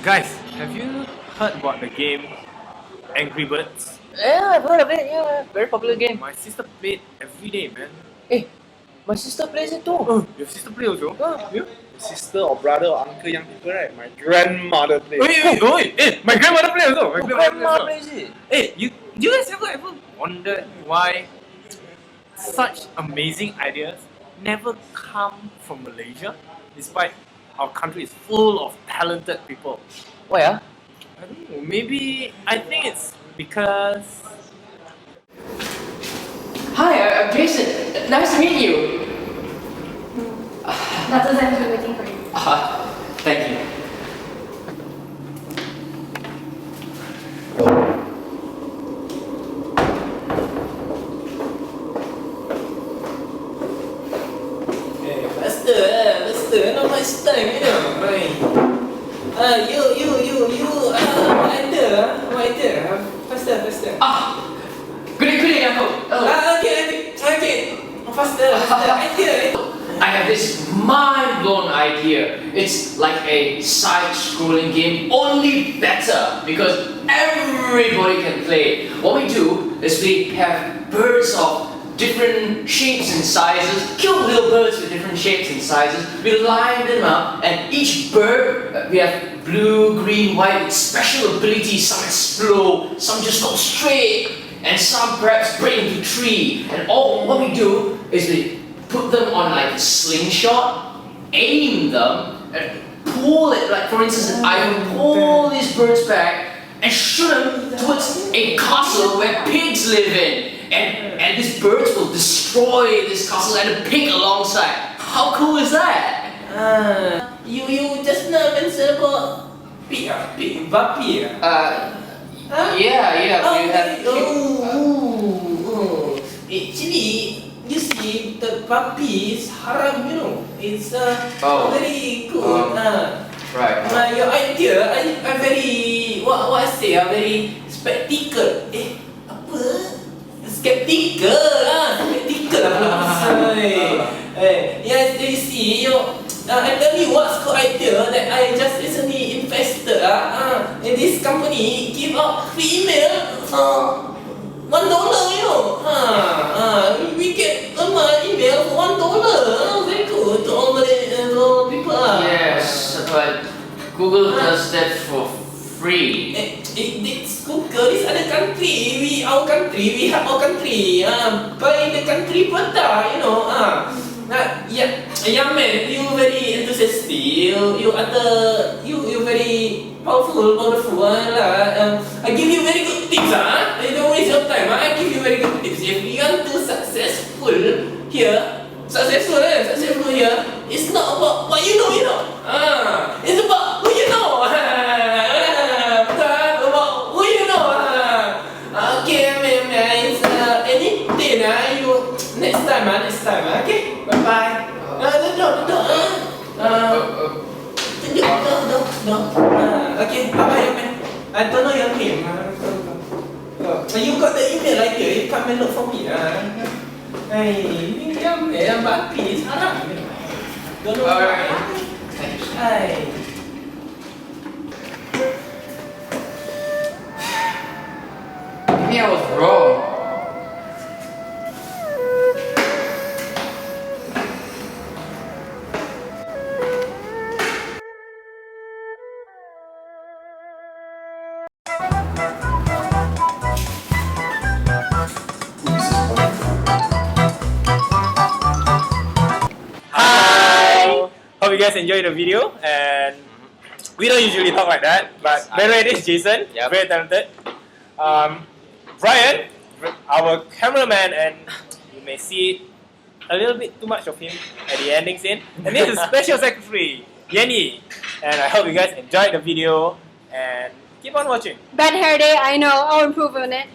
Guys, have you heard about the game Angry Birds? Yeah, I've heard of it. Yeah, very popular game. My sister played every day, man. Hey, my sister plays it too. Oh, your sister play also? You? Sister or brother or uncle, young people, right? My grandmother plays. Wait, hey, my grandmother play also. My Grandma also. plays it. Hey, do you guys ever wondered why such amazing ideas never come from Malaysia, despite our country is full of talented people? Why ah? I don't know. Maybe I think it's because Hi, I'm Jason. Nice to meet you. That's what I've been waiting for you. Thank you. Faster, not much time, you know. Right. What idea? Faster. Good, Uncle. Oh. Okay. Faster. Idea. I have this mind-blown idea. It's like a side-scrolling game, only better because everybody can play. What we do is we have birds of different shapes and sizes, cute little birds with different shapes and sizes. We line them up, and each bird, we have blue, green, white, with special abilities. Some explode, some just go straight, and some perhaps break into tree. And all what we do is we put them on like a slingshot, aim them, and pull it. Like for instance, I will pull these birds back and shoot them towards a castle where pigs live in. And these birds will destroy this castle and a pig alongside. How cool is that? You just now mentioned about pig, vampire. Yeah, we have. Actually, you see, the puppy is haram, you know. It's very good. Right. Your idea, I very, what I say, very spectacle. Apa? Skeptical lah. Yes, you see, I tell you what's good idea that I just recently invested in this company. Give out free email for $1, you know. We get my email for $1. Very good to all people. Yes, but Google does that for free. It's Google, this other country, we have our country. Buy the country better, you know. Young man, you very enthusiastic. You very powerful lah. I give you very good tips don't waste your time. I give you very good tips. If you want to successful here, it's not about what you know. It's about who you know. Next time, okay? Bye-bye. No. Okay, bye-bye, young man. I don't know your name. You got the email right here. You come and look for me. Hey, young man, but please, haram. Don't know why. Hi. Maybe I was wrong. hope you guys enjoyed the video, and we don't usually talk like that, but better it is Jason, very talented. Brian, our cameraman, and you may see a little bit too much of him at the ending scene. And this is special secretary, Yenny. And I hope you guys enjoyed the video and keep on watching. Bad hair day, I know. I'll improve on it.